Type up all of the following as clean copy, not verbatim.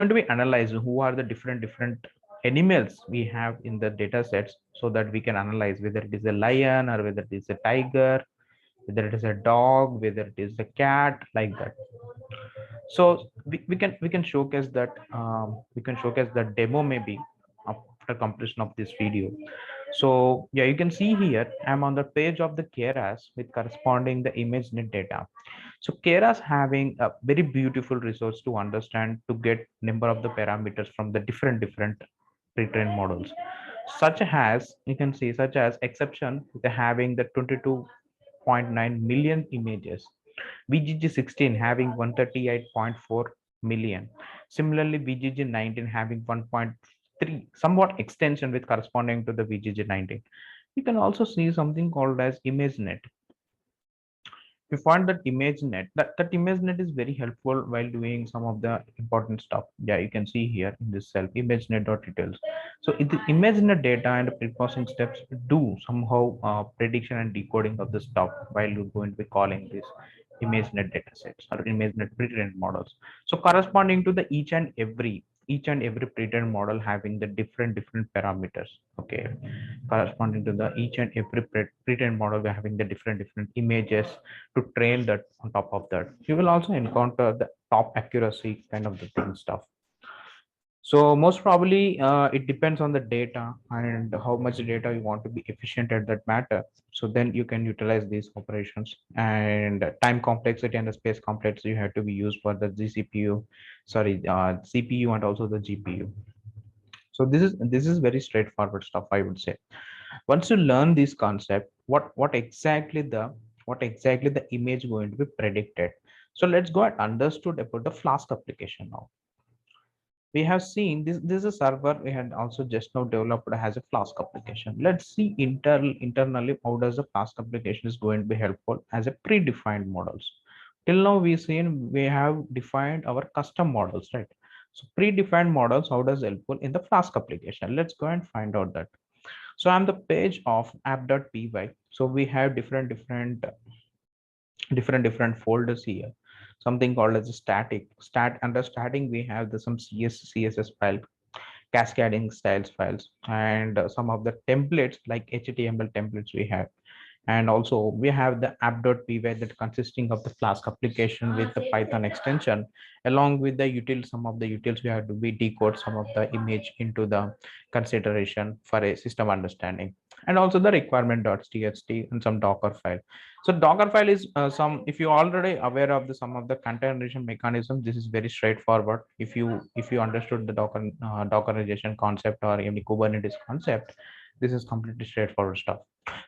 to be analyzed who are the different animals we have in the data sets, so that we can analyze whether it is a lion or whether it is a tiger, whether it is a dog, whether it is a cat, like that. So we can showcase that, we can showcase the demo maybe after completion of this video. So yeah, you can see here I'm on the page of the keras with corresponding the ImageNet data. So keras having a very beautiful resource to understand, to get number of the parameters from the different pre-trained models, such as you can see, such as exception they having the 22.9 million images, VGG16 having 138.4 million. Similarly, VGG19 having 1.3, somewhat extension with corresponding to the VGG19. You can also see something called as ImageNet. We find that ImageNet, that ImageNet is very helpful while doing some of the important stuff. Yeah, you can see here in this cell, ImageNet.details. So the ImageNet data and pre-processing steps do somehow prediction and decoding of the stuff while you're going to be calling this ImageNet datasets or ImageNet pre-trained models. So corresponding to the each and every pre-trained model having the different parameters. Okay, corresponding to the each and every pre-trained model, we're having the different images to train that. On top of that, you will also encounter the top accuracy kind of the thing stuff. So most probably it depends on the data and how much data you want to be efficient at that matter. So then you can utilize these operations, and time complexity and the space complexity you have to be used for the GCPU, sorry, CPU and also the GPU. So this is very straightforward stuff, I would say. Once you learn this concept, what exactly the image going to be predicted. So let's go and understood about the Flask application now. We have seen this is a server we had also just now developed as a Flask application. Let's see internally how does the Flask application is going to be helpful as a predefined models. Till now we seen we have defined our custom models, right? So predefined models, how does helpful in the Flask application? Let's go and find out that. So I'm the page of app.py. So we have different folders here. Something called as a stat. Under static we have the some css file, cascading styles files, and some of the templates like html templates we have. And also we have the app.py that consisting of the Flask application with the Python extension, along with the util some of the utils we have to be decode some of the image into the consideration for a system understanding. And also the requirement.txt and some docker file. So docker file is some, if you already aware of the some of the containerization mechanism, this is very straightforward. If you understood the dockerization concept or any Kubernetes concept, this is completely straightforward stuff.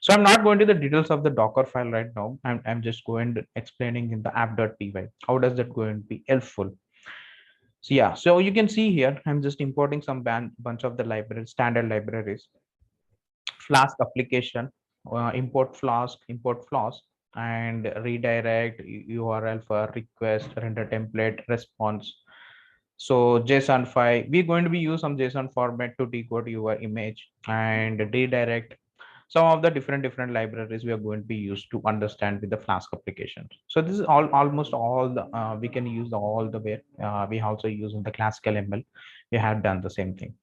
So I'm not going to the details of the Docker file right now. I'm just going to explaining in the app.py. How does that going to be helpful? So yeah, so you can see here, I'm just importing some bunch of the libraries, standard libraries. Flask application, import Flask, and redirect URL for request, render template, response. So JSON file, we're going to be use some JSON format to decode your image and redirect. Some of the different libraries we are going to be used to understand with the Flask applications. So this is almost all the we can use all the way. We also use in the classical ML. We have done the same thing.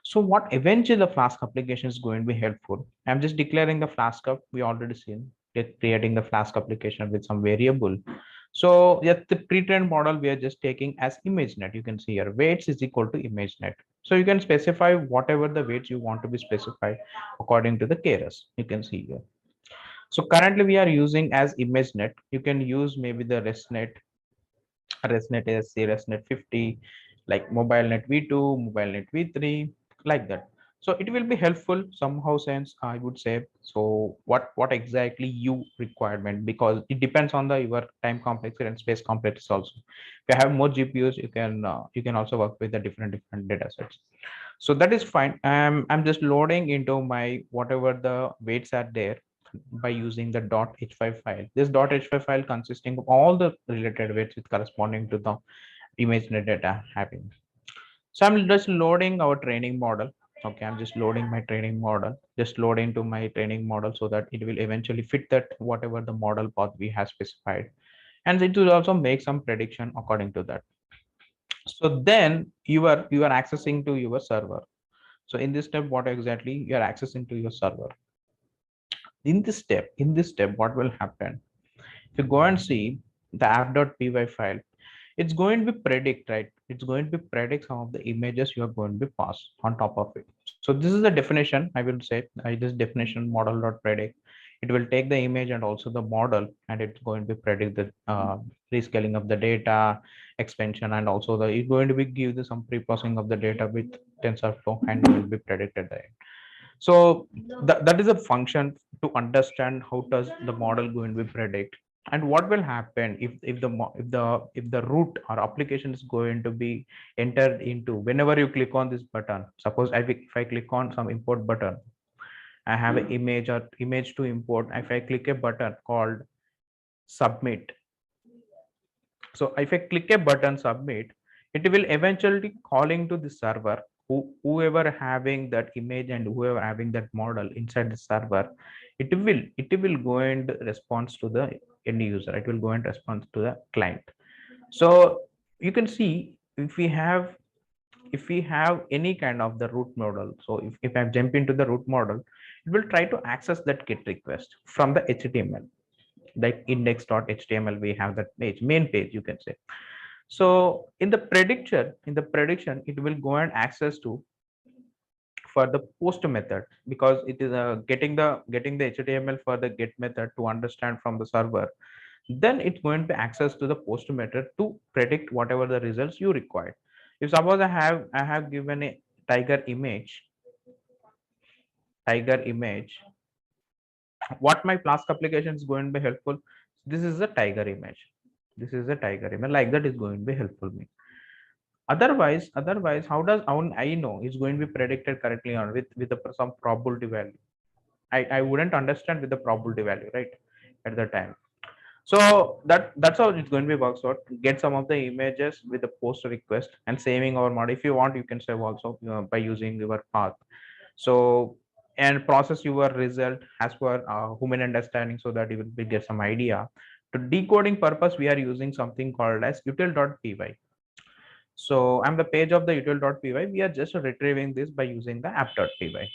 So what eventually the Flask application is going to be helpful. I'm just declaring the Flask up. We already seen it, creating the Flask application with some variable. So yeah, the pre-trained model we are just taking as ImageNet. You can see here weights is equal to ImageNet. So you can specify whatever the weights you want to be specified according to the keras. You can see here. So currently we are using as ImageNet. You can use maybe the ResNet SC, ResNet 50, like MobileNet V2, MobileNet V3, like that. So it will be helpful somehow sense, I would say. So what exactly you requirement, because it depends on the your time complexity and space complexity also. If you have more GPUs, you can also work with the different data sets. So that is fine. I'm just loading into my whatever the weights are there by using the .h5 file. This .h5 file consisting of all the related weights with corresponding to the image data having. So I'm just loading our training model. Okay, I'm just loading my training model, just load into my training model so that it will eventually fit that whatever the model path we have specified. And it will also make some prediction according to that. So then you are accessing to your server. So in this step, what exactly you are accessing to your server? In this step, what will happen? If you go and see the app.py file, it's going to be predict, right? It's going to be predict some of the images you are going to be pass on top of it. So this is the definition. I will say this definition model.predict. It will take the image and also the model, and it's going to be predict the rescaling of the data, expansion, and also the it's going to be give the some pre-processing of the data with TensorFlow, and it will be predicted there. So that is a function to understand how does the model going to be predict, and what will happen if the if the root or application is going to be entered into whenever you click on this button. Suppose if I click on some import button, I have an image or image to import. If I click a button called submit, so if I click a button submit, it will eventually calling to the server. Whoever having that image and whoever having that model inside the server, it will go and response to the end user. It will go and response to the client. So you can see if we have any kind of the root model. So if I jump into the root model, it will try to access that GET request from the HTML, like index.html. We have that page, main page, you can say. So in the prediction, it will go and access to for the post method, because it is getting the HTML for the get method to understand from the server. Then it's going to access to the post method to predict whatever the results you required. If suppose I have given a tiger image, tiger image, what my Flask application is going to be helpful. This is a tiger image. This is a tiger image. Like that is going to be helpful me. Otherwise, how I know it's going to be predicted correctly or some probability value? I wouldn't understand with the probability value, right? At the time. So that's how it's going to be works out. Get some of the images with the post request and saving our model. If you want, you can save also by using your path. So and process your result as per human understanding, so that you will get some idea. To decoding purpose, we are using something called as util.py. So I'm the page of the util.py. We are just retrieving this by using the app.py.